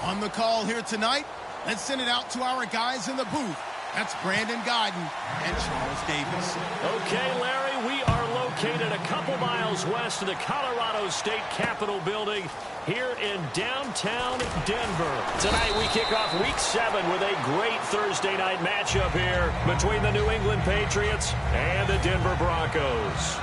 On the call here tonight, let's send it out to our guys in the booth. That's Brandon Godden and Charles Davis. Okay, Larry, we are located a couple miles west of the Colorado State Capitol building here in downtown Denver. Tonight we kick off Week 7 with a great Thursday night matchup here between the New England Patriots and the Denver Broncos.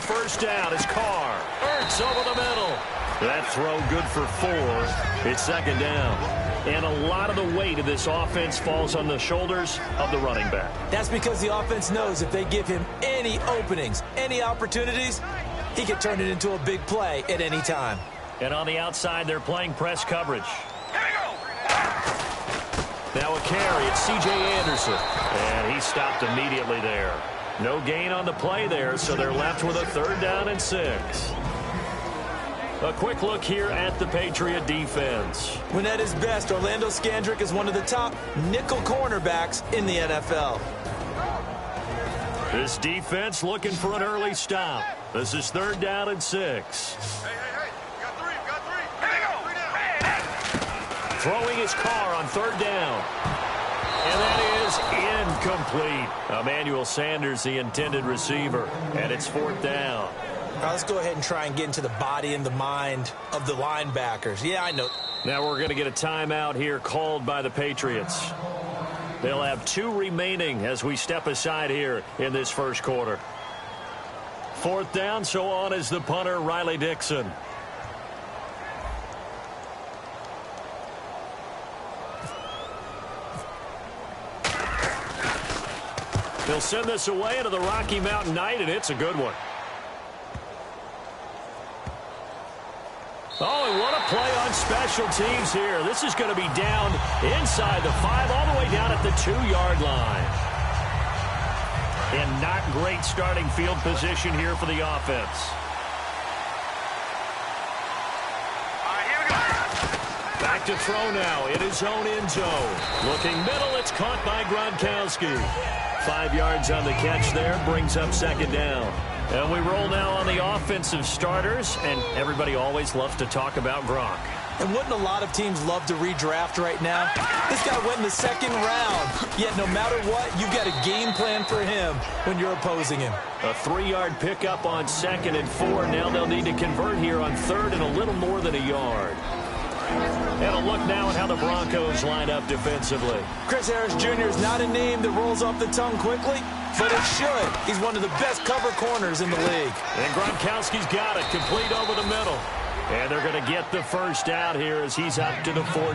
First down is Carr. Ertz over the middle. That throw good for 4. It's second down. And a lot of the weight of this offense falls on the shoulders of the running back. That's because the offense knows if they give him any openings, any opportunities, he can turn it into a big play at any time. And on the outside, they're playing press coverage. Here we go. Now a carry. It's C.J. Anderson. And he stopped immediately there. No gain on the play there, so they're left with a 3rd down and 6. A quick look here at the Patriot defense. When at his best, Orlando Scandrick is one of the top nickel cornerbacks in the NFL. This defense looking for an early stop. This is 3rd down and 6. Hey, we got 3, Here we go. Throwing his car on 3rd down. And that is incomplete. Emmanuel Sanders, the intended receiver, and it's 4th down. Now let's go ahead and try and get into the body and the mind of the linebackers. Yeah, I know. Now we're going to get a timeout here called by the Patriots. They'll have 2 remaining as we step aside here in this first quarter. 4th down, so on is the punter, Riley Dixon. He'll send this away into the Rocky Mountain Night, and it's a good one. Oh, and what a play on special teams here. This is going to be down inside the 5, all the way down at the 2-yard line. And not great starting field position here for the offense. All right, here we go. Back to throw now in his own end zone. Looking middle, it's caught by Gronkowski. 5 yards on the catch there, brings up 2nd down. And we roll now on the offensive starters, and everybody always loves to talk about Gronk. And wouldn't a lot of teams love to redraft right now? This guy went in the 2nd round, yet no matter what, you've got a game plan for him when you're opposing him. A 3-yard pickup on 2nd and 4. Now they'll need to convert here on 3rd and a little more than a yard. And a look now at how the Broncos line up defensively. Chris Harris Jr. is not a name that rolls off the tongue quickly, but it should. He's one of the best cover corners in the league. And Gronkowski's got it, complete over the middle. And they're going to get the first out here as he's up to the 14.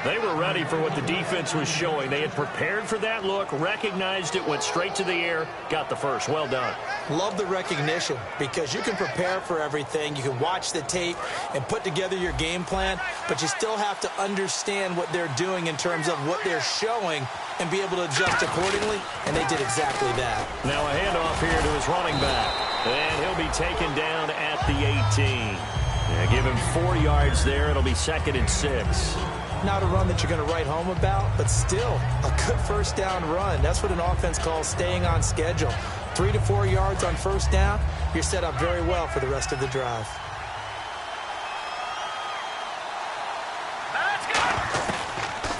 They were ready for what the defense was showing. They had prepared for that look, recognized it, went straight to the air, got the first. Well done. Love the recognition because you can prepare for everything. You can watch the tape and put together your game plan, but you still have to understand what they're doing in terms of what they're showing and be able to adjust accordingly, and they did exactly that. Now a handoff here to his running back, and he'll be taken down at the 18. Yeah, give him 4 yards there. It'll be 2nd and 6. Not a run that you're going to write home about, but still a good first down run. That's what an offense calls staying on schedule. 3 to 4 yards on first down, you're set up very well for the rest of the drive.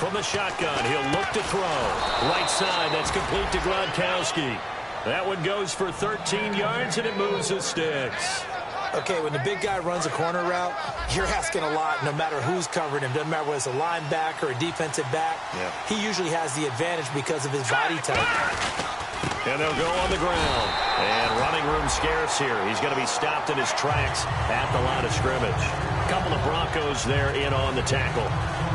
From the shotgun, he'll look to throw. Right side, that's complete to Gronkowski. That one goes for 13 yards, and it moves the sticks. Okay, when the big guy runs a corner route, you're asking a lot no matter who's covering him. Doesn't matter whether it's a linebacker or a defensive back. Yeah. He usually has the advantage because of his body type. And they'll go on the ground. And running room scarce here. He's going to be stopped in his tracks at the line of scrimmage. A couple of Broncos there in on the tackle.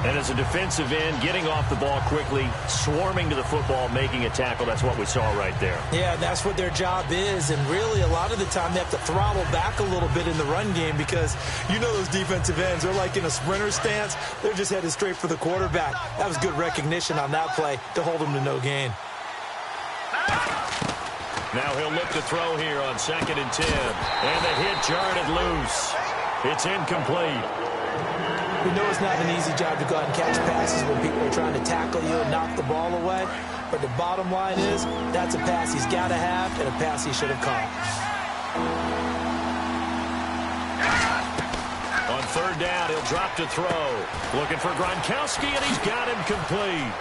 And as a defensive end, getting off the ball quickly, swarming to the football, making a tackle. That's what we saw right there. Yeah, that's what their job is. And really, a lot of the time, they have to throttle back a little bit in the run game because you know those defensive ends, they're like in a sprinter stance. They're just headed straight for the quarterback. That was good recognition on that play to hold him to no gain. Now he'll look to throw here on 2nd and 10. And the hit jarred it loose. It's incomplete. We know it's not an easy job to go out and catch passes when people are trying to tackle you and knock the ball away. But the bottom line is, that's a pass he's got to have and a pass he should have caught. On 3rd down, he'll drop to throw. Looking for Gronkowski, and he's got him complete.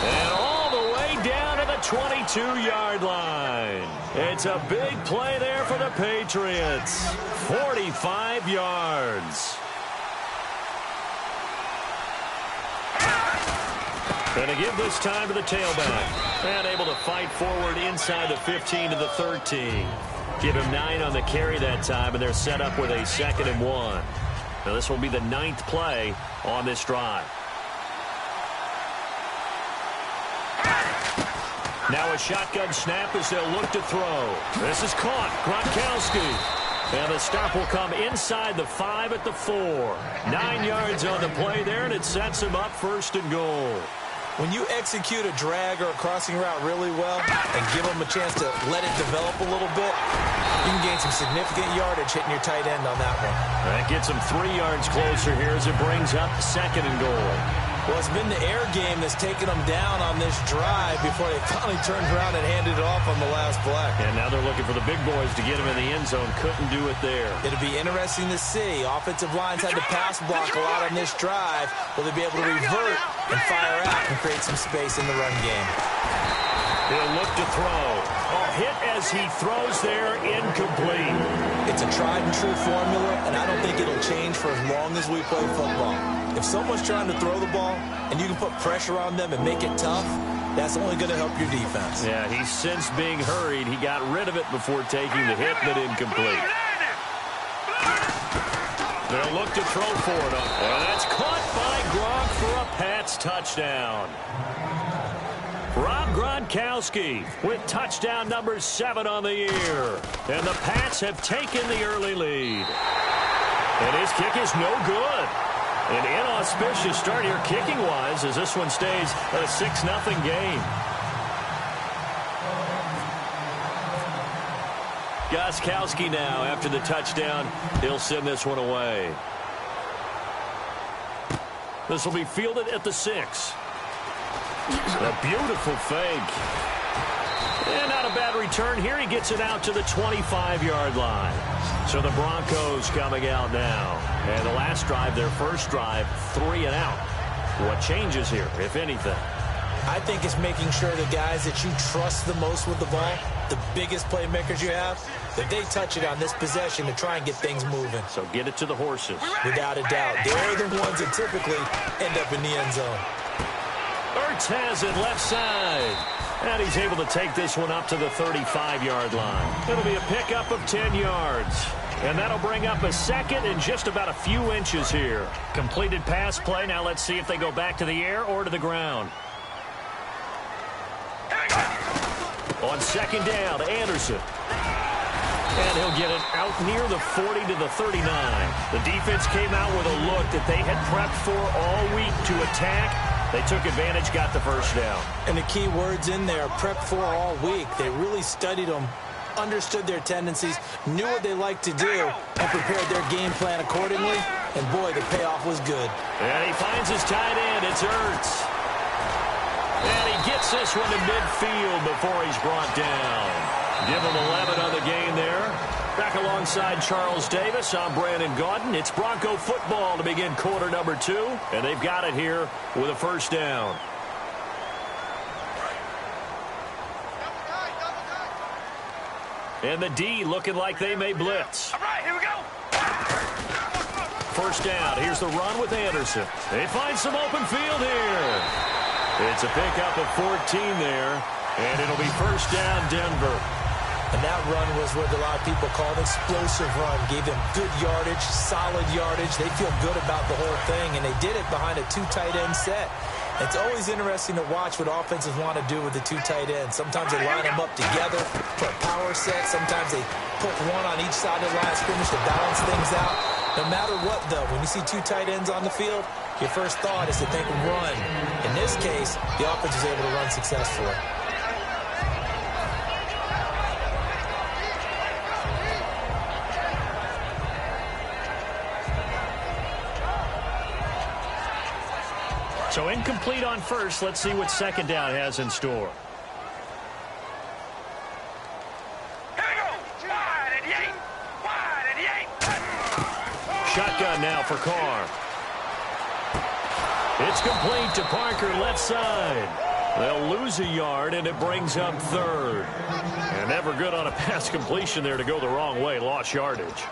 And all the way down to the 22-yard line. It's a big play there for the Patriots. 45 yards. And to give this time to the tailback. And able to fight forward inside the 15 to the 13. Give him 9 on the carry that time, and they're set up with a 2nd and 1. Now this will be the 9th play on this drive. Now a shotgun snap as they'll look to throw. This is caught. Gronkowski. And the stop will come inside the 5 at the 4. 9 yards on the play there, and it sets him up 1st and goal. When you execute a drag or a crossing route really well and give them a chance to let it develop a little bit, you can gain some significant yardage hitting your tight end on that one. That gets him 3 yards closer here as it brings up 2nd and goal. Well, it's been the air game that's taken them down on this drive before they finally turned around and handed it off on the last play. And now they're looking for the big boys to get him in the end zone. Couldn't do it there. It'll be interesting to see. Offensive lines had to pass block a lot on this drive. Will they be able to revert and fire out and create some space in the run game? He'll look to throw. A hit as he throws there, incomplete. It's a tried and true formula, and I don't think it'll change for as long as we play football. If someone's trying to throw the ball and you can put pressure on them and make it tough, that's only going to help your defense. Yeah, he's since being hurried. He got rid of it before taking the hit, but incomplete. They'll look to throw for it. And that's caught by Gronk for a Pats touchdown. Rob Gronkowski with touchdown number 7 on the year. And the Pats have taken the early lead. And his kick is no good. An inauspicious start here kicking-wise as this one stays at a 6-0 game. Gostkowski now after the touchdown. He'll send this one away. This will be fielded at the 6. A beautiful fake. And not a bad return here. He gets it out to the 25-yard line. So the Broncos coming out now. And the last drive, their first drive, 3 and out. What changes here, if anything? I think it's making sure the guys that you trust the most with the ball, the biggest playmakers you have, that they touch it on this possession to try and get things moving. So get it to the horses. Without a doubt. They're the ones that typically end up in the end zone. Ertz has it left side. And he's able to take this one up to the 35-yard line. It'll be a pickup of 10 yards. And that'll bring up a 2nd and just about a few inches here. Completed pass play. Now let's see if they go back to the air or to the ground. On 2nd down, Anderson. And he'll get it out near the 40 to the 39. The defense came out with a look that they had prepped for all week to attack. They took advantage, got the first down. And the key words in there, prep for all week. They really studied them, understood their tendencies, knew what they liked to do, and prepared their game plan accordingly. And, boy, the payoff was good. And he finds his tight end. It's Ertz. And he gets this one to midfield before he's brought down. Give him 11 on the game there. Back alongside Charles Davis, I'm Brandon Gaudin. It's Bronco football to begin quarter number 2. And they've got it here with a first down. And the D looking like they may blitz. All right, here we go. First down. Here's the run with Anderson. They find some open field here. It's a pickup of 14 there, and it'll be first down, Denver. And that run was what a lot of people call an explosive run. Gave them good yardage, solid yardage. They feel good about the whole thing, and they did it behind a 2 tight end set. It's always interesting to watch what offenses want to do with the 2 tight ends. Sometimes they line them up together for a power set. Sometimes they put one on each side of the line of scrimmage to balance things out. No matter what, though, when you see 2 tight ends on the field, your first thought is to think run. In this case, the offense was able to run successfully. So incomplete on first. Let's see what second down has in store. Here we go. Wide and yank. Wide and yank. Shotgun now for Carr. It's complete to Parker, left side. They'll lose a yard, and it brings up third. And never good on a pass completion there to go the wrong way. Lost yardage.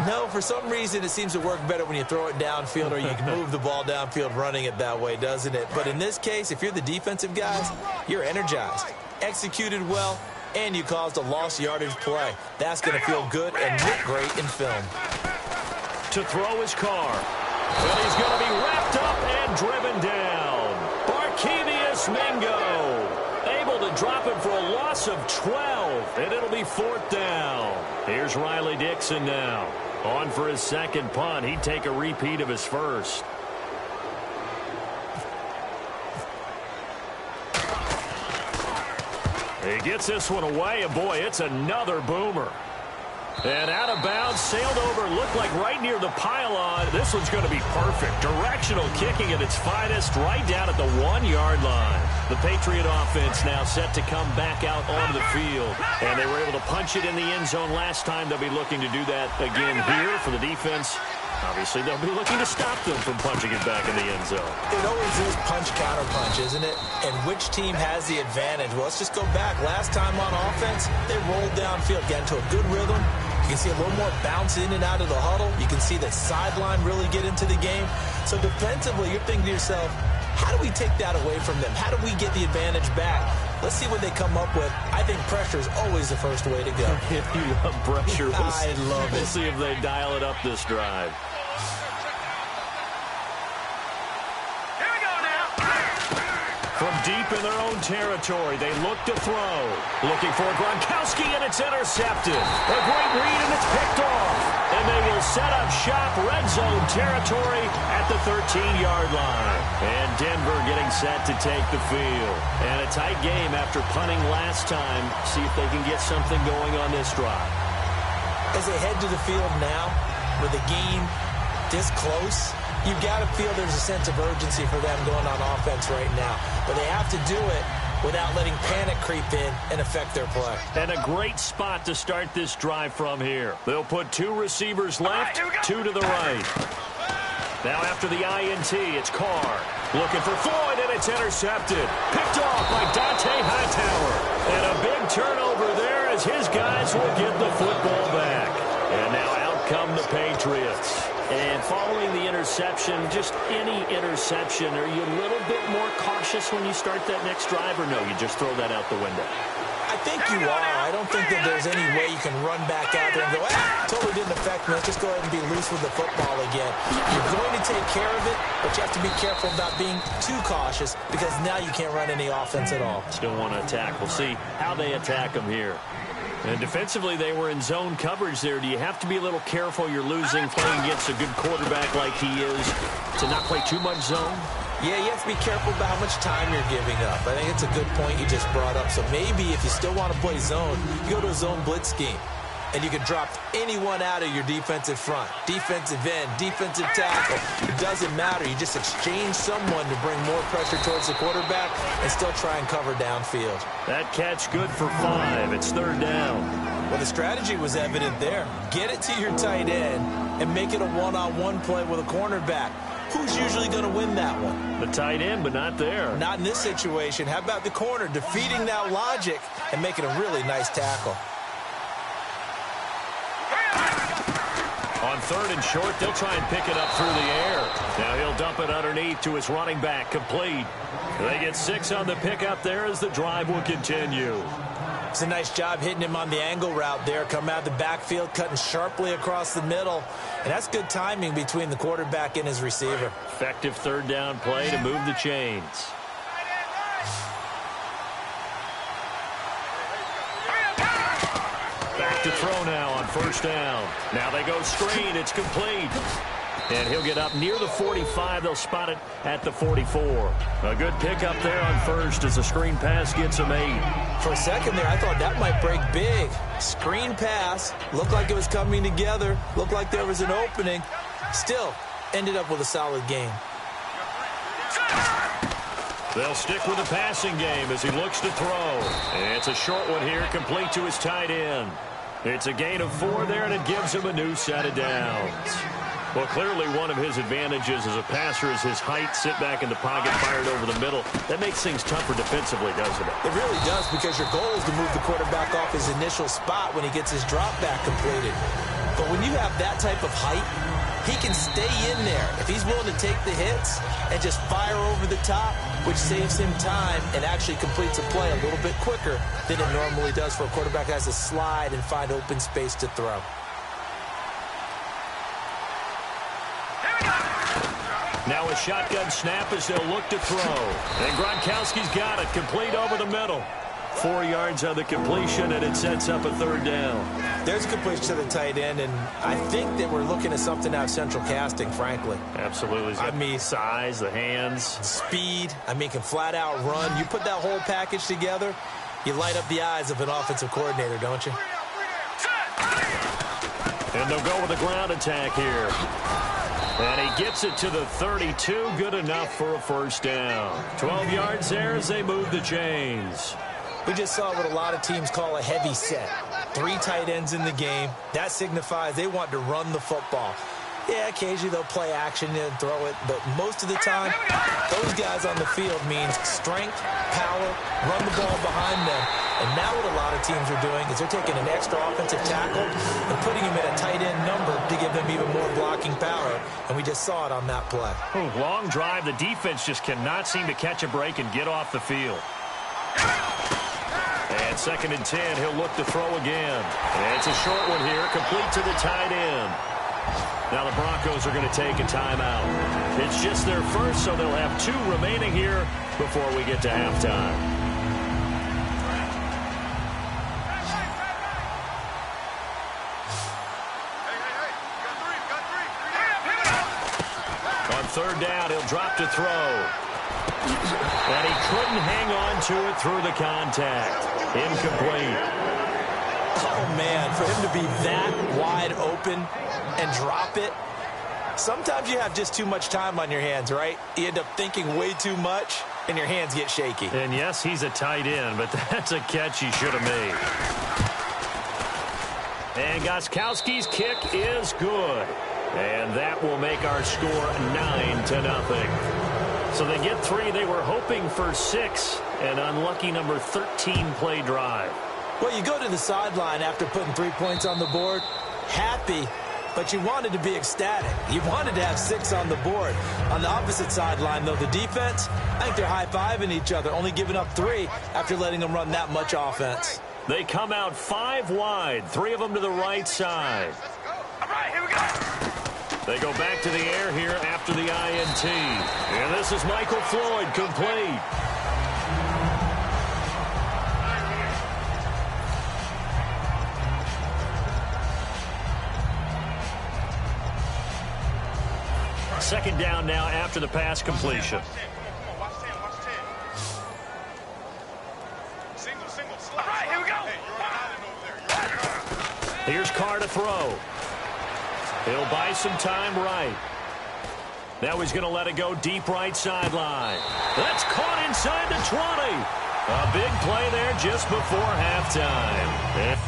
No, for some reason it seems to work better when you throw it downfield or you can move the ball downfield running it that way, doesn't it? But in this case, if you're the defensive guys, you're energized, executed well, and you caused a lost yardage play. That's going to feel good and look great in film. To throw his Carr. But he's going to be wrapped up and driven down. Barkevius Mingo able to drop him for a loss of 12, and it'll be fourth down. Here's Riley Dixon now. On for his second punt. He'd take a repeat of his first. He gets this one away, and boy, it's another boomer. And out of bounds, sailed over, looked like right near the pylon. This one's going to be perfect. Directional kicking at its finest, right down at the 1-yard line. The Patriot offense now set to come back out onto the field. And they were able to punch it in the end zone last time. They'll be looking to do that again here for the defense. Obviously, they'll be looking to stop them from punching it back in the end zone. It always is punch-counter-punch, isn't it? And which team has the advantage? Well, let's just go back. Last time on offense, they rolled downfield, got into a good rhythm. You can see a little more bounce in and out of the huddle. You can see the sideline really get into the game. So defensively, you're thinking to yourself, how do we take that away from them? How do we get the advantage back? Let's see what they come up with. I think pressure is always the first way to go. If you love pressure, I love it. We'll see if they dial it up this drive. Here we go now. From deep in their own territory, they look to throw. Looking for Gronkowski, and it's intercepted. A great read, and it's picked off. And they will set up shop, red zone territory at the 13-yard line. And Denver getting set to take the field. And a tight game after punting last time. See if they can get something going on this drive. As they head to the field now, with the game this close, you've got to feel there's a sense of urgency for them going on offense right now. But they have to do it without letting panic creep in and affect their play. And a great spot to start this drive from here. They'll put 2 receivers left, 2 to the right. Now after the INT, it's Carr. Looking for Floyd, and it's intercepted. Picked off by Dante Hightower. And a big turnover there as his guys will get the football back. And now out come the Patriots. And following the interception, just any interception, are you a little bit more cautious when you start that next drive, or no, you just throw that out the window? I think you are. I don't think that there's any way you can run back out there and go, totally didn't affect me. Let's just go ahead and be loose with the football again. You're going to take care of it, but you have to be careful about being too cautious because now you can't run any offense at all. Still want to attack. We'll see how they attack them here. And defensively, they were in zone coverage there. Do you have to be a little careful? You're losing, playing against a good quarterback like he is, to not play too much zone? Yeah, you have to be careful about how much time you're giving up. I think it's a good point you just brought up. So maybe if you still want to play zone, you go to a zone blitz scheme. And you can drop anyone out of your defensive front. Defensive end, defensive tackle. It doesn't matter. You just exchange someone to bring more pressure towards the quarterback and still try and cover downfield. That catch good for 5. It's third down. Well, the strategy was evident there. Get it to your tight end and make it a one-on-one play with a cornerback. Who's usually going to win that one? The tight end, but not there. Not in this situation. How about the corner defeating that logic and making a really nice tackle? On 3rd and short. They'll try and pick it up through the air. Now he'll dump it underneath to his running back. Complete. They get 6 on the pickup there as the drive will continue. It's a nice job hitting him on the angle route there. Come out of the backfield, cutting sharply across the middle. And that's good timing between the quarterback and his receiver. Effective 3rd down play to move the chains. Back to throw now on 1st down. Now they go screen. It's complete. And he'll get up near the 45. They'll spot it at the 44. A good pickup there on 1st as the screen pass gets him 8. For a second there, I thought that might break big. Screen pass. Looked like it was coming together. Looked like there was an opening. Still, ended up with a solid game. They'll stick with the passing game as he looks to throw. And it's a short one here, complete to his tight end. It's a gain of 4 there, and it gives him a new set of downs. Well, clearly one of his advantages as a passer is his height, sit back in the pocket, fired over the middle. That makes things tougher defensively, doesn't it? It really does, because your goal is to move the quarterback off his initial spot when he gets his drop back completed. But when you have that type of height, he can stay in there if he's willing to take the hits and just fire over the top, which saves him time and actually completes a play a little bit quicker than it normally does for a quarterback that has to slide and find open space to throw. Now a shotgun snap as they'll look to throw. And Gronkowski's got it, complete over the middle. 4 yards on the completion, and it sets up a 3rd down. There's a completion to the tight end, and I think that we're looking at something out of central casting, frankly. Absolutely. I mean, size, the hands. Speed. I mean, can flat out run. You put that whole package together, you light up the eyes of an offensive coordinator, don't you? And they'll go with a ground attack here. And he gets it to the 32. Good enough for a 1st down. 12 yards there as they move the chains. We just saw what a lot of teams call a heavy set. 3 tight ends in the game. That signifies they want to run the football. Yeah, occasionally they'll play action and throw it, but most of the time, those guys on the field means strength, power, run the ball behind them. And now what a lot of teams are doing is they're taking an extra offensive tackle and putting him in a tight end number to give them even more blocking power. And we just saw it on that play. Long drive. The defense just cannot seem to catch a break and get off the field. And 2nd and 10, he'll look to throw again. And it's a short one here, complete to the tight end. Now the Broncos are going to take a timeout. It's just their first, so they'll have 2 remaining here before we get to halftime. On 3rd down, he'll drop to throw. And he couldn't hang on to it through the contact. Incomplete. Oh, man, for him to be that wide open and drop it, sometimes you have just too much time on your hands, right? You end up thinking way too much, and your hands get shaky. And, yes, he's a tight end, but that's a catch he should have made. And Gostkowski's kick is good. And that will make our score 9-0. So they get 3. They were hoping for 6. An unlucky number 13 play drive. Well, you go to the sideline after putting 3 points on the board, happy, but you wanted to be ecstatic. You wanted to have 6 on the board. On the opposite sideline, though, the defense, I think they're high-fiving each other, only giving up 3 after letting them run that much offense. They come out 5 wide, 3 of them to the right side. All right, here we go. They go back to the air here after the INT. And this is Michael Floyd, complete. Second down now after the pass completion. Watch 10. All right, here we go. Here's Carr to throw. He'll buy some time right. Now he's going to let it go deep right sideline. That's caught inside the 20. A big play there just before halftime. And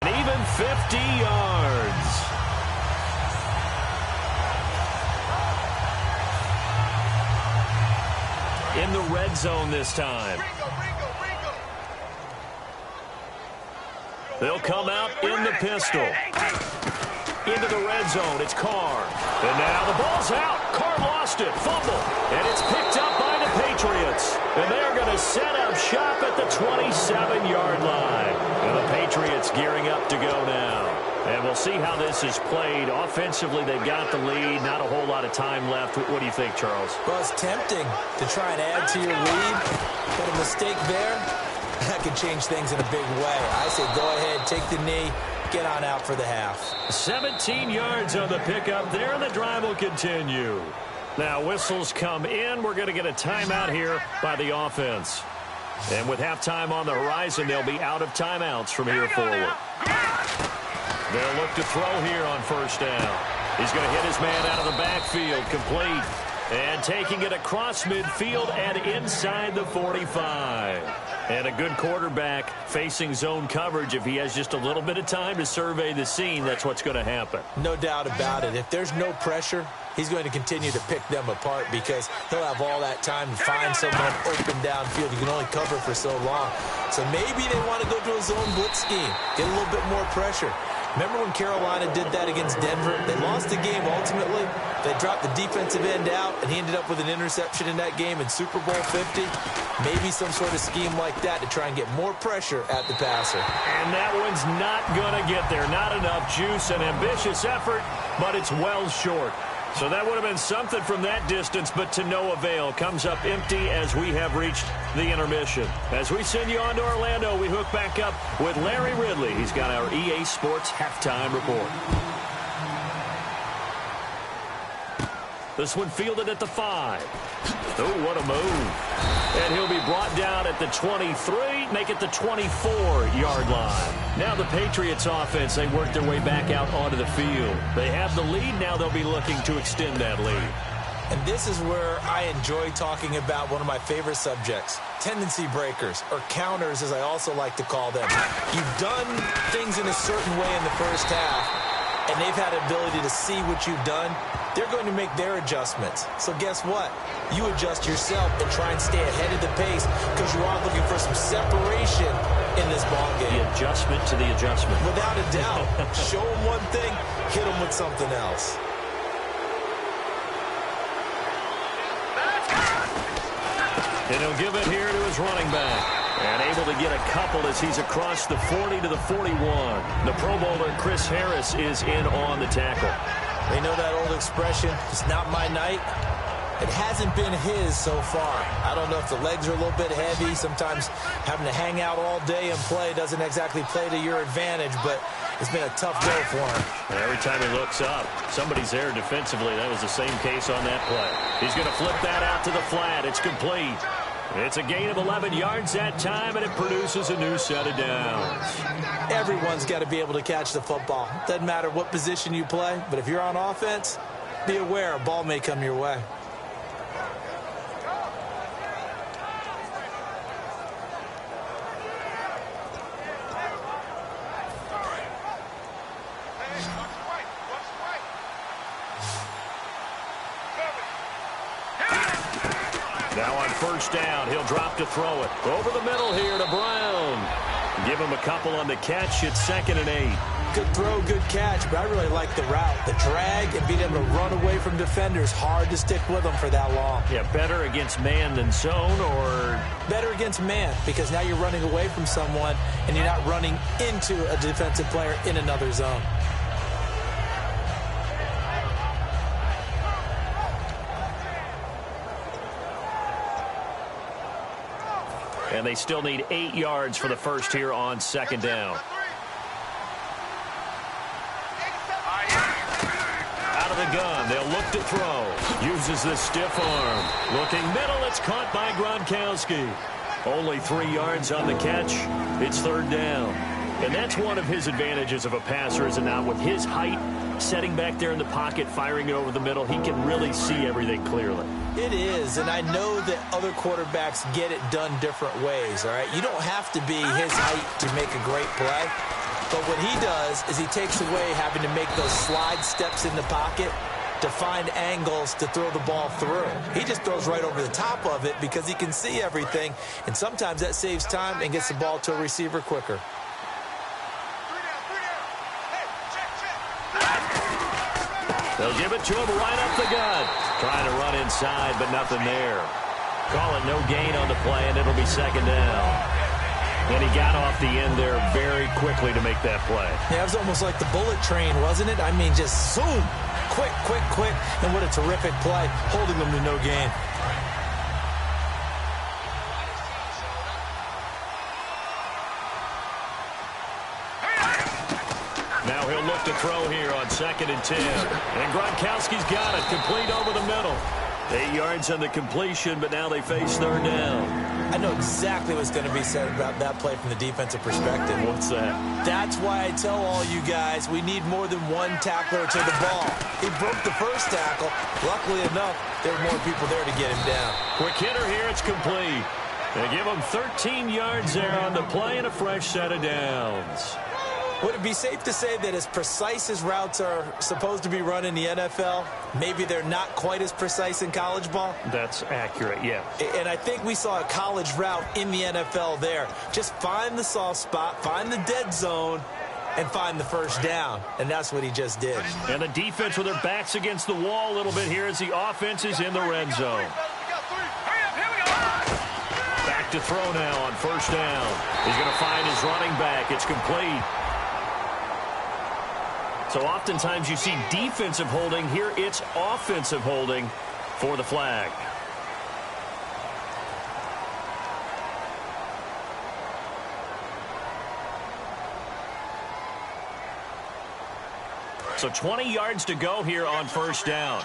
even 50 yards. In the red zone this time. They'll come out in the pistol. Into the red zone, it's Carr. And now the ball's out. Carr lost it, fumble. And it's picked up by the Patriots. And they're going to set up shop at the 27-yard line. And the Patriots gearing up to go now. And we'll see how this is played. Offensively, they've got the lead. Not a whole lot of time left. What do you think, Charles? Well, it's tempting to try and add to your lead. But a mistake there, that could change things in a big way. I say go ahead, take the knee, get on out for the half. 17 yards on the pickup there, and the drive will continue. Now, whistles come in. We're going to get a timeout here by the offense. And with halftime on the horizon, they'll be out of timeouts from here forward. They'll look to throw here on first down. He's going to hit his man out of the backfield, complete. And taking it across midfield and inside the 45. And a good quarterback facing zone coverage. If he has just a little bit of time to survey the scene, that's what's going to happen. No doubt about it. If there's no pressure, he's going to continue to pick them apart because he'll have all that time to find someone open downfield. You can only cover for so long. So maybe they want to go to a zone blitz scheme, get a little bit more pressure. Remember when Carolina did that against Denver? They lost the game ultimately. They dropped the defensive end out, and he ended up with an interception in that game in Super Bowl 50. Maybe some sort of scheme like that to try and get more pressure at the passer. And that one's not going to get there. Not enough juice, an ambitious effort, but it's well short. So that would have been something from that distance, but to no avail. Comes up empty as we have reached the intermission. As we send you on to Orlando, we hook back up with Larry Ridley. He's got our EA Sports halftime report. This one fielded at the 5. Oh, what a move. And he'll be brought down at the 23, make it the 24-yard line. Now the Patriots offense, they work their way back out onto the field. They have the lead. Now they'll be looking to extend that lead. And this is where I enjoy talking about one of my favorite subjects, tendency breakers, or counters as I also like to call them. You've done things in a certain way in the first half, and they've had the ability to see what you've done. They're going to make their adjustments. So guess what? You adjust yourself and try and stay ahead of the pace because you are looking for some separation in this ball game. The adjustment to the adjustment. Without a doubt. Show them one thing, hit them with something else. And he'll give it here to his running back. And able to get a couple as he's across the 40 to the 41. The Pro Bowler, Chris Harris, is in on the tackle. They know that old expression, it's not my night. It hasn't been his so far. I don't know if the legs are a little bit heavy. Sometimes having to hang out all day and play doesn't exactly play to your advantage, but it's been a tough go for him. And every time he looks up, somebody's there defensively. That was the same case on that play. He's going to flip that out to the flat. It's complete. It's a gain of 11 yards that time, and it produces a new set of downs. Everyone's got to be able to catch the football. Doesn't matter what position you play, but if you're on offense, be aware a ball may come your way. Now on first down, he'll drop to throw it. Over the middle here to Brown. Give him a couple on the catch. It's 2nd and 8. Good throw, good catch, but I really like the route. The drag and being able to run away from defenders, hard to stick with them for that long. Yeah, better against man than zone, or? Better against man, because now you're running away from someone and you're not running into a defensive player in another zone. And they still need 8 yards for the first here on 2nd down. Out of the gun, they'll look to throw. Uses the stiff arm. Looking middle, it's caught by Gronkowski. Only 3 yards on the catch. It's 3rd down. And that's one of his advantages of a passer, is it not? With his height, setting back there in the pocket, firing it over the middle, he can really see everything clearly. It is, and I know that other quarterbacks get it done different ways, all right? You don't have to be his height to make a great play, but what he does is he takes away having to make those slide steps in the pocket to find angles to throw the ball through. He just throws right over the top of it because he can see everything, and sometimes that saves time and gets the ball to a receiver quicker. They'll give it to him right up the gut. Trying to run inside, but nothing there. Call it no gain on the play, and it'll be second down. And he got off the end there very quickly to make that play. Yeah, it was almost like the bullet train, wasn't it? I mean, just zoom. Quick, quick, quick. And what a terrific play, holding them to no gain. Now he'll look to throw here on 2nd and 10. And Gronkowski's got it, complete over the middle. 8 yards on the completion, but now they face 3rd down. I know exactly what's going to be said about that play from the defensive perspective. What's that? That's why I tell all you guys we need more than one tackler to the ball. He broke the first tackle. Luckily enough, there were more people there to get him down. Quick hitter here, it's complete. They give him 13 yards there on the play and a fresh set of downs. Would it be safe to say that as precise as routes are supposed to be run in the NFL, maybe they're not quite as precise in college ball? That's accurate, yeah. And I think we saw a college route in the NFL there. Just find the soft spot, find the dead zone, and find the first down. And that's what he just did. And the defense with their backs against the wall a little bit here as the offense is in the red zone. Back to throw now on 1st down. He's going to find his running back. It's complete. So oftentimes you see defensive holding. Here it's offensive holding for the flag. So 20 yards to go here on 1st down.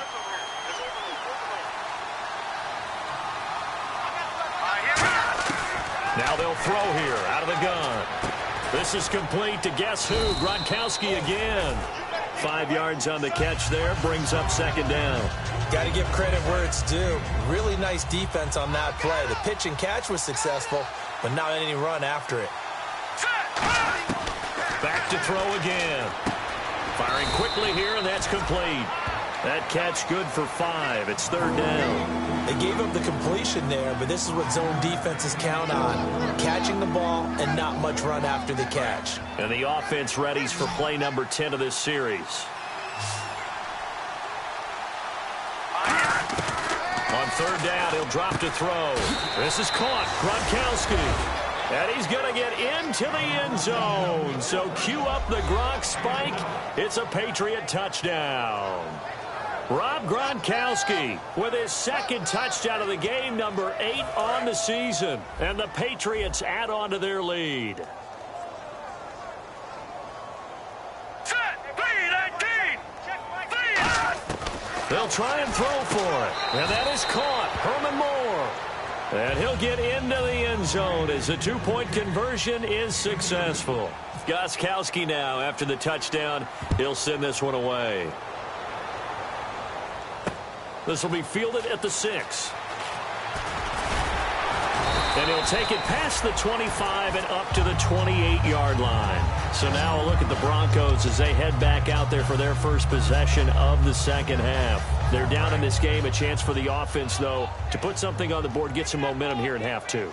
Now they'll throw here out of the gun. This is complete to guess who? Gronkowski again. 5 yards on the catch there, brings up 2nd down. Got to give credit where it's due. Really nice defense on that play. The pitch and catch was successful, but not any run after it. Back to throw again. Firing quickly here, and that's complete. That catch good for 5. It's 3rd down. They gave up the completion there, but this is what zone defenses count on. Catching the ball and not much run after the catch. And the offense readies for play number 10 of this series. On 3rd down, he'll drop to throw. This is caught. Gronkowski. And he's going to get into the end zone. So cue up the Gronk spike. It's a Patriot touchdown. Rob Gronkowski with his 2nd touchdown of the game, number 8 on the season. And the Patriots add on to their lead. They'll try and throw for it. And that is caught. Herman Moore. And he'll get into the end zone as the 2-point conversion is successful. Gronkowski now, after the touchdown, he'll send this one away. This will be fielded at the 6. And he'll take it past the 25 and up to the 28-yard line. So now a look at the Broncos as they head back out there for their first possession of the 2nd half. They're down in this game. A chance for the offense, though, to put something on the board, get some momentum here in half 2.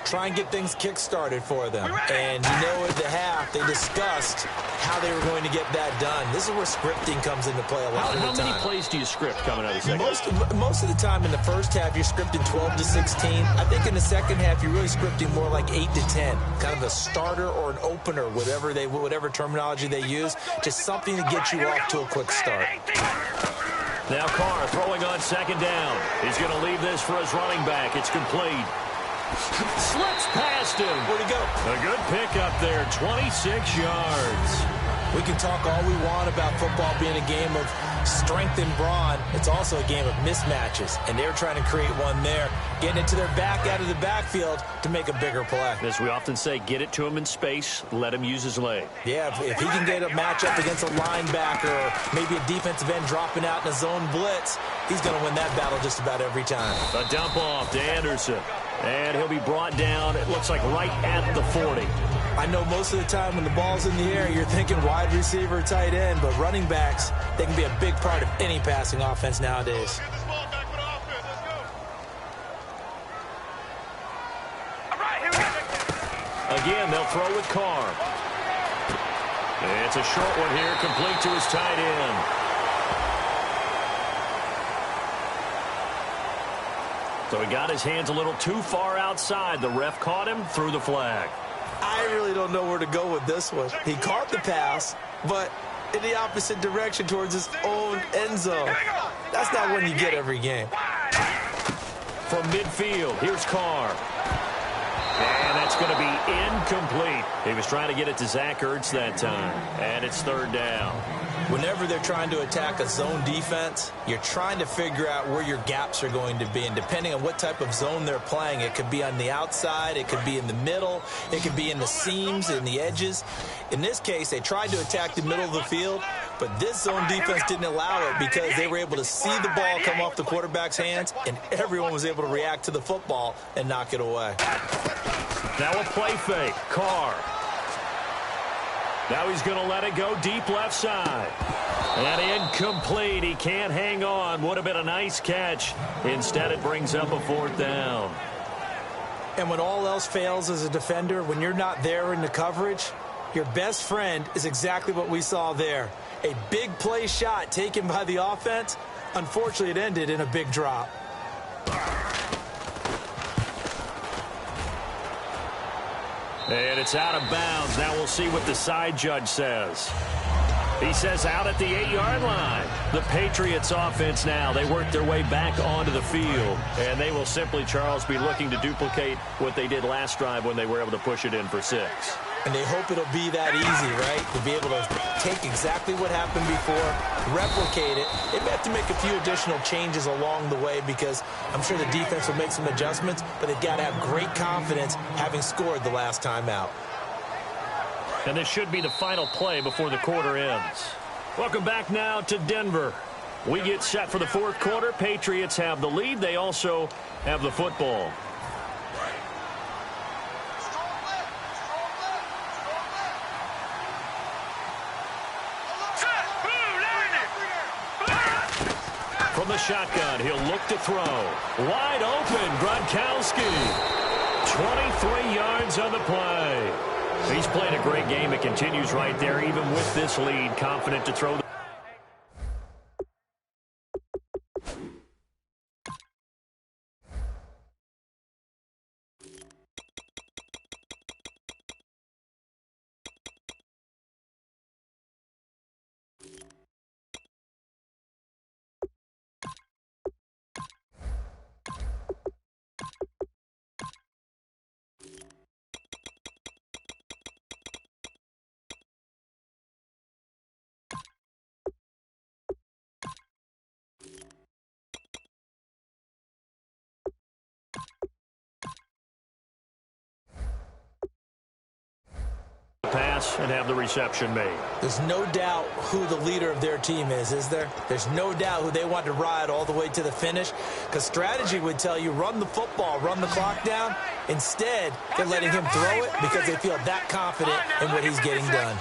Try and get things kick-started for them. And you know, at the half, they discussed how they were going to get that done. This is where scripting comes into play a lot of the time. How many plays do you script coming out of the second? Most of the time in the first half, you're scripting 12 to 16. I think in the second half, you're really scripting more like 8 to 10. Kind of a starter or an opener, whatever terminology they use. Just something to get you off to a quick start. Now Carr throwing on 2nd down. He's going to leave this for his running back. It's complete. Slips past him. Where'd he go? A good pickup there, 26 yards. We can talk all we want about football being a game of strength and brawn. It's also a game of mismatches, and they're trying to create one there, getting it to their back out of the backfield to make a bigger play. As we often say, get it to him in space, let him use his leg. Yeah, if he can get a matchup against a linebacker or maybe a defensive end dropping out in a zone blitz, he's going to win that battle just about every time. A dump off to Anderson. And he'll be brought down, it looks like, right at the 40. I know most of the time when the ball's in the air, you're thinking wide receiver, tight end, but running backs, they can be a big part of any passing offense nowadays. Again, they'll throw with Carr. It's a short one here, complete to his tight end. So he got his hands a little too far outside. The ref caught him, threw the flag. I really don't know where to go with this one. He caught the pass, but in the opposite direction towards his own end zone. That's not one you get every game. From midfield, here's Carr. And that's going to be incomplete. He was trying to get it to Zach Ertz that time. And it's third down. Whenever they're trying to attack a zone defense, you're trying to figure out where your gaps are going to be. And depending on what type of zone they're playing, it could be on the outside, it could be in the middle, it could be in the seams, in the edges. In this case, they tried to attack the middle of the field, but this zone defense didn't allow it because they were able to see the ball come off the quarterback's hands, and everyone was able to react to the football and knock it away. Now a play fake. Carr. Now he's going to let it go deep left side. And incomplete. He can't hang on. Would have been a nice catch. Instead, it brings up a fourth down. And when all else fails as a defender, when you're not there in the coverage, your best friend is exactly what we saw there. A big play shot taken by the offense. Unfortunately, it ended in a big drop. And it's out of bounds. Now we'll see what the side judge says. He says out at the 8-yard line. The Patriots offense now, they work their way back onto the field. And they will simply, Charles, be looking to duplicate what they did last drive when they were able to push it in for 6. And they hope it'll be that easy, right? To be able to take exactly what happened before, replicate it. They may have to make a few additional changes along the way because I'm sure the defense will make some adjustments, but they've got to have great confidence having scored the last time out. And this should be the final play before the quarter ends. Welcome back now to Denver. We get set for the fourth quarter. Patriots have the lead. They also have the football. From the shotgun, he'll look to throw. Wide open, Gronkowski. 23 yards on the play. He's played a great game. It continues right there, even with this lead, confident to throw. Pass and have the reception made. There's no doubt who the leader of their team is there? There's no doubt who they want to ride all the way to the finish, because strategy would tell you run the football, run the clock down. Instead, they're letting him throw it because they feel that confident in what he's getting done.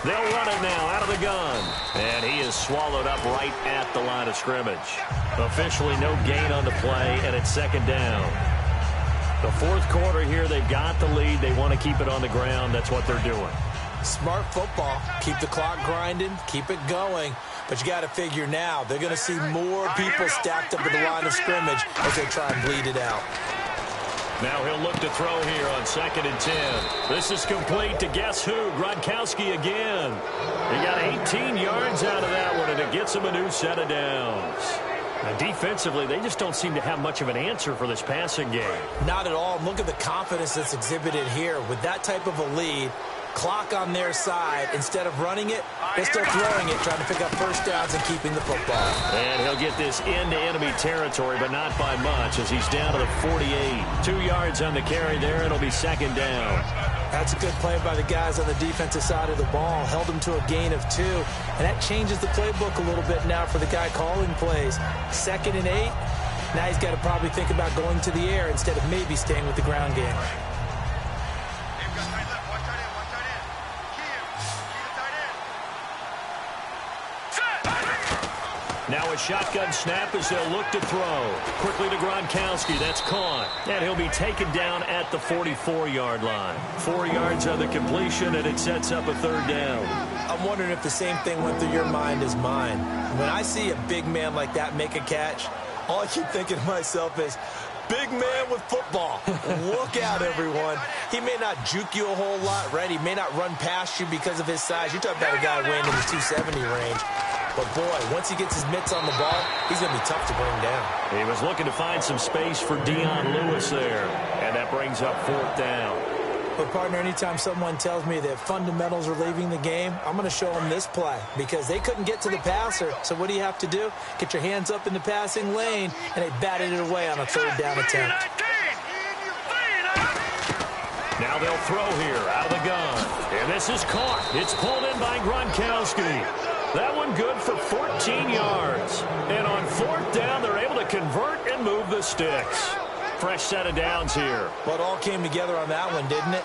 They'll run it now out of the gun. And he is swallowed up right at the line of scrimmage. Officially no gain on the play, and it's second down. The fourth quarter here, they've got the lead. They want to keep it on the ground. That's what they're doing. Smart football. Keep the clock grinding. Keep it going. But you got to figure now, they're going to see more people stacked up at the line of scrimmage as they try and bleed it out. Now he'll look to throw here on 2nd and 10. This is complete to guess who? Gronkowski again. He got 18 yards out of that one, and it gets him a new set of downs. And defensively, they just don't seem to have much of an answer for this passing game. Not at all. Look at the confidence that's exhibited here. With that type of a lead, clock on their side, instead of running it, they're still throwing it, trying to pick up first downs and keeping the football. And he'll get this into enemy territory, but not by much, as he's down to the 48. 2 yards on the carry there. It'll be second down. That's a good play by the guys on the defensive side of the ball. Held them to a gain of 2. And that changes the playbook a little bit now for the guy calling plays. 2nd and 8. Now he's got to probably think about going to the air instead of maybe staying with the ground game. Now a shotgun snap as they'll look to throw. Quickly to Gronkowski. That's caught. And he'll be taken down at the 44-yard line. 4 yards on the completion, and it sets up a third down. I'm wondering if the same thing went through your mind as mine. When I see a big man like that make a catch, all I keep thinking to myself is, big man with football. Look out, everyone. He may not juke you a whole lot, right? He may not run past you because of his size. You're talking about a guy weighing in the 270 range. But, boy, once he gets his mitts on the ball, he's going to be tough to bring down. He was looking to find some space for Dion Lewis there. And that brings up fourth down. But, partner, anytime someone tells me that fundamentals are leaving the game, I'm going to show them this play because they couldn't get to the passer. So what do you have to do? Get your hands up in the passing lane, and they batted it away on a third down attempt. Now they'll throw here out of the gun. And this is caught. It's pulled in by Gronkowski. That one good for 14 yards. And on fourth down, they're able to convert and move the sticks. Fresh set of downs here. But all came together on that one, didn't it?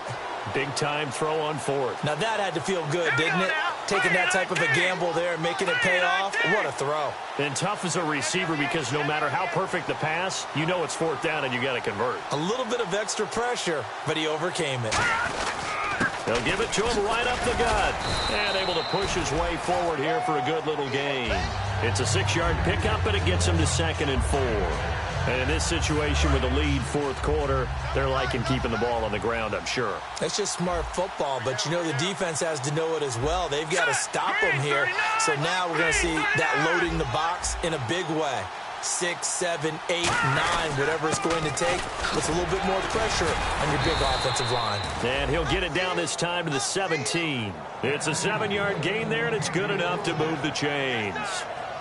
Big-time throw on fourth. Now that had to feel good, didn't it? Taking that type of a gamble there and making it pay off. What a throw. And tough as a receiver because no matter how perfect the pass, you know it's fourth down and you got to convert. A little bit of extra pressure, but he overcame it. They'll give it to him right up the gut. And able to push his way forward here for a good little gain. It's a 6-yard pickup, and it gets him to 2nd and 4. And in this situation with the lead fourth quarter, they're liking keeping the ball on the ground, I'm sure. That's just smart football, but you know the defense has to know it as well. They've got to stop them here. So now we're going to see that loading the box in a big way. 6, 7, 8, 9, whatever it's going to take. Puts a little bit more pressure on your big offensive line. And he'll get it down this time to the 17. It's a 7-yard gain there, and it's good enough to move the chains.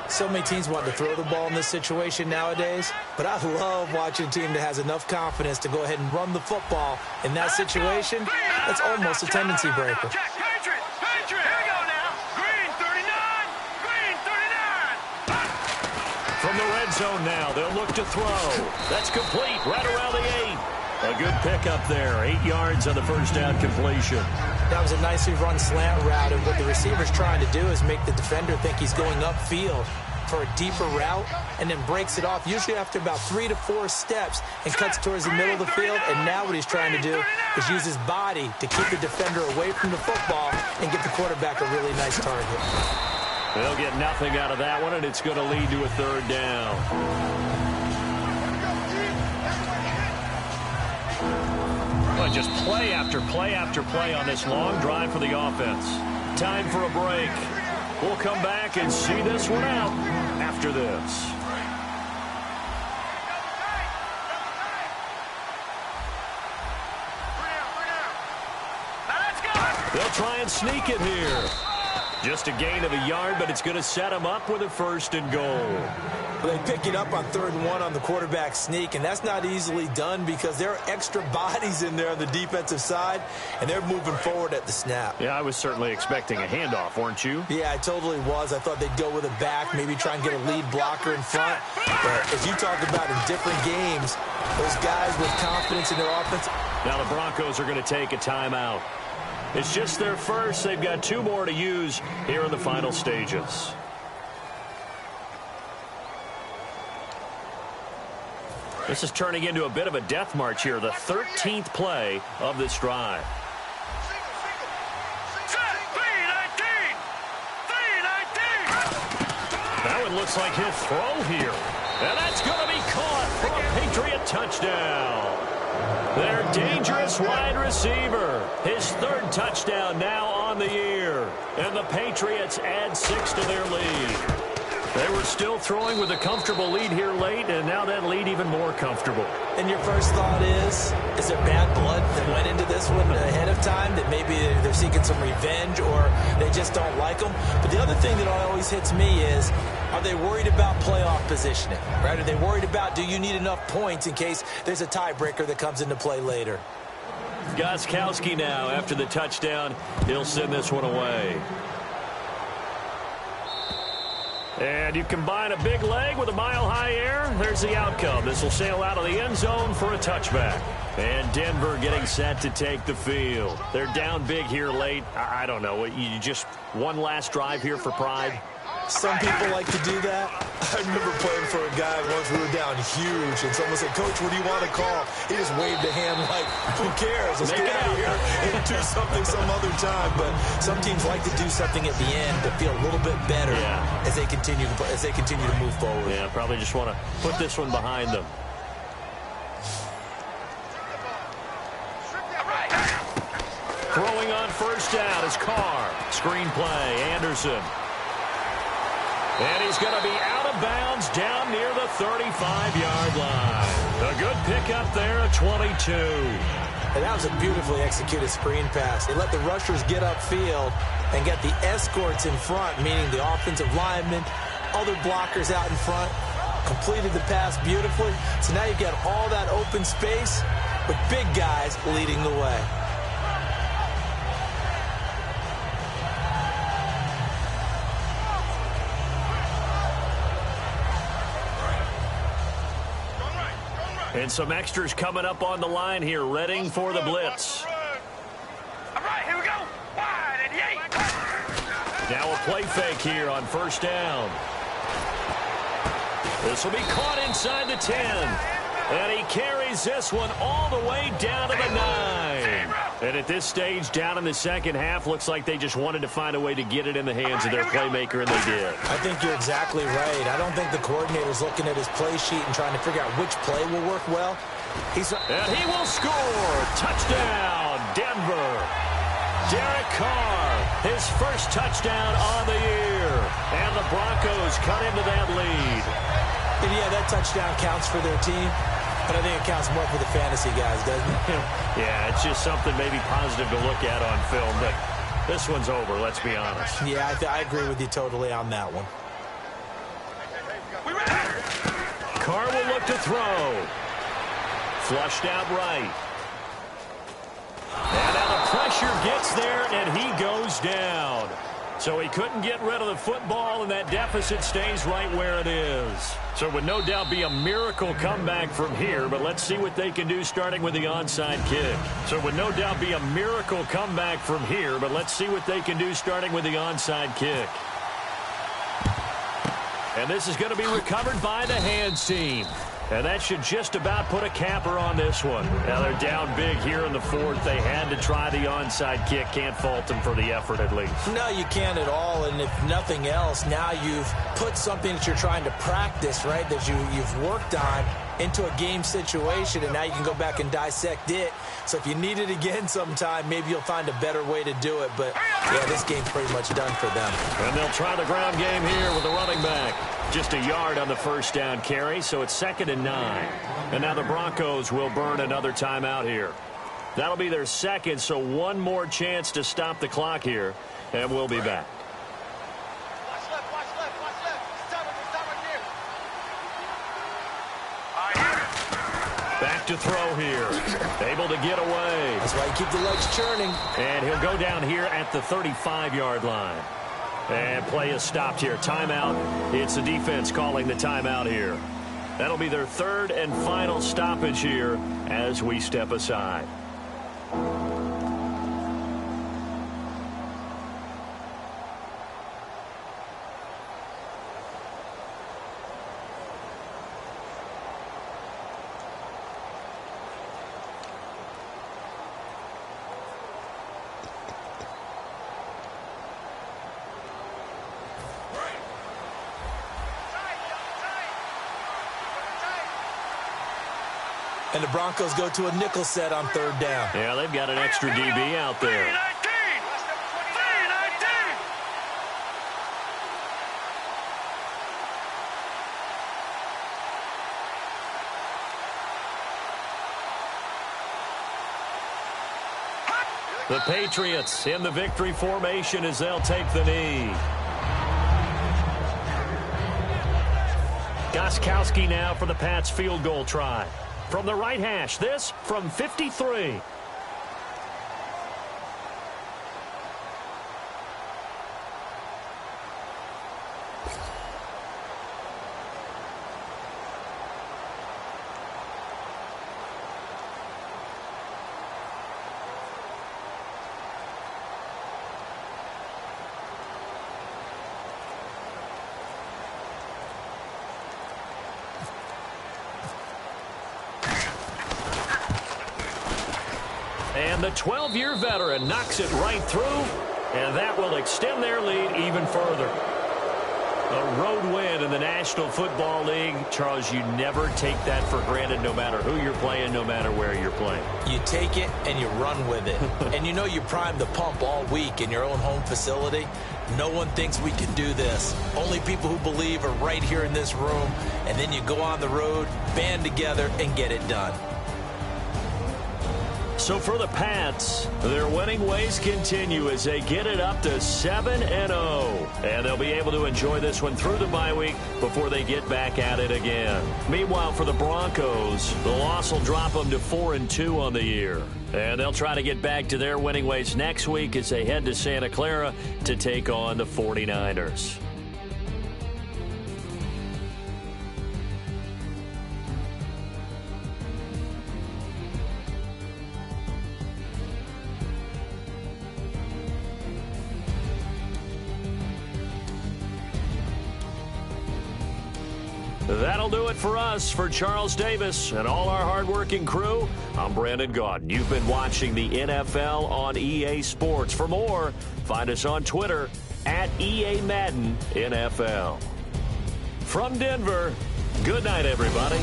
So many teams want to throw the ball in this situation nowadays, but I love watching a team that has enough confidence to go ahead and run the football. In that situation, that's almost a tendency breaker. From the red zone now, they'll look to throw. That's complete right around the 8. A good pickup there. 8 yards on the first down completion. That was a nicely run slant route, and what the receiver's trying to do is make the defender think he's going upfield for a deeper route and then breaks it off, usually after about 3 to 4 steps, and cuts towards the middle of the field. And now what he's trying to do is use his body to keep the defender away from the football and give the quarterback a really nice target. They'll get nothing out of that one, and it's going to lead to a third down. Well, just play after play after play on this long drive for the offense. Time for a break. We'll come back and see this one out after this. They'll try and sneak it here. Just a gain of a yard, but it's going to set them up with a 1st and goal. Well, they pick it up on 3rd and 1 on the quarterback sneak, and that's not easily done because there are extra bodies in there on the defensive side, and they're moving forward at the snap. Yeah, I was certainly expecting a handoff, weren't you? Yeah, I totally was. I thought they'd go with a back, maybe try and get a lead blocker in front. But as you talk about in different games, those guys with confidence in their offense. Now the Broncos are going to take a timeout. It's just their first. They've got 2 more to use here in the final stages. This is turning into a bit of a death march here, the 13th play of this drive. That one looks like he'll throw here. And that's going to be caught for a Patriot touchdown. Their dangerous wide receiver. His 3rd touchdown now on the year. And the Patriots add 6 to their lead. They were still throwing with a comfortable lead here late, and now that lead even more comfortable. And your first thought is there bad blood that went into this one ahead of time, that maybe they're seeking some revenge or they just don't like them? But the other thing that always hits me is, are they worried about playoff positioning? Right? Are they worried about, do you need enough points in case there's a tiebreaker that comes into play later? Gostkowski now, after the touchdown, he'll send this one away. And you combine a big leg with a mile-high air, there's the outcome. This will sail out of the end zone for a touchback. And Denver getting set to take the field. They're down big here late. I don't know. You just one last drive here for pride? Some people like to do that. I remember playing for a guy once. We were down huge, and someone said, "Coach, what do you want to call?" He just waved a hand like, "Who cares? Let's get out of here and do something some other time." But some teams like to do something at the end to feel a little bit better as they continue to move forward. Yeah, probably just want to put this one behind them. Throwing on first down is Carr. Screen play, Anderson. And he's going to be out of bounds down near the 35-yard line. A good pickup there at 22. And that was a beautifully executed screen pass. They let the rushers get upfield and get the escorts in front, meaning the offensive linemen, other blockers out in front, completed the pass beautifully. So now you've got all that open space with big guys leading the way. And some extras coming up on the line here, readying for the blitz. All right, here we go. Wide and yay. Now a play fake here on first down. This will be caught inside the 10. And he carries this one all the way down to the 9. And at this stage, down in the second half, looks like they just wanted to find a way to get it in the hands of their playmaker, and they did. I think you're exactly right. I don't think the coordinator's looking at his play sheet and trying to figure out which play will work well. And he will score. Touchdown, Denver. Derek Carr, his first touchdown on the year. And the Broncos cut into that lead. And yeah, that touchdown counts for their team, but I think it counts more for the fantasy guys, doesn't it? Yeah, it's just something maybe positive to look at on film, but this one's over, let's be honest. Yeah, I agree with you totally on that one. Carr will look to throw. Flushed out right. And now the pressure gets there, and he goes down. So he couldn't get rid of the football, and that deficit stays right where it is. So it would no doubt be a miracle comeback from here, but let's see what they can do starting with the onside kick. So it would no doubt be a miracle comeback from here, but let's see what they can do starting with the onside kick. And this is going to be recovered by the hands team. And that should just about put a capper on this one. Now they're down big here in the fourth. They had to try the onside kick. Can't fault them for the effort at least. No, you can't at all. And if nothing else, now you've put something that you're trying to practice, right, that you've worked on into a game situation, and now you can go back and dissect it. So if you need it again sometime, maybe you'll find a better way to do it. But, yeah, this game's pretty much done for them. And they'll try the ground game here with the running back. Just a yard on the first down carry, so it's 2nd and 9. And now the Broncos will burn another timeout here. That'll be their second, so one more chance to stop the clock here, and we'll be back. Back to throw here. Able to get away. That's why you keep the legs churning. And he'll go down here at the 35-yard line. And play is stopped here. Timeout. It's the defense calling the timeout here. That'll be their third and final stoppage here as we step aside. And the Broncos go to a nickel set on third down. Yeah, they've got an extra DB out there. The Patriots in the victory formation as they'll take the knee. Gostkowski now for the Pats field goal try. From the right hash, this from 53. And the 12-year veteran knocks it right through, and that will extend their lead even further. A road win in the National Football League. Charles, you never take that for granted no matter who you're playing, no matter where you're playing. You take it and you run with it. And you know you primed the pump all week in your own home facility. No one thinks we can do this. Only people who believe are right here in this room. And then you go on the road, band together, and get it done. So for the Pats, their winning ways continue as they get it up to 7-0. And they'll be able to enjoy this one through the bye week before they get back at it again. Meanwhile, for the Broncos, the loss will drop them to 4-2 on the year. And they'll try to get back to their winning ways next week as they head to Santa Clara to take on the 49ers. That'll do it for us. For Charles Davis and all our hardworking crew, I'm Brandon Gaudin. You've been watching the NFL on EA Sports. For more, find us on Twitter at EA Madden NFL. From Denver, good night, everybody.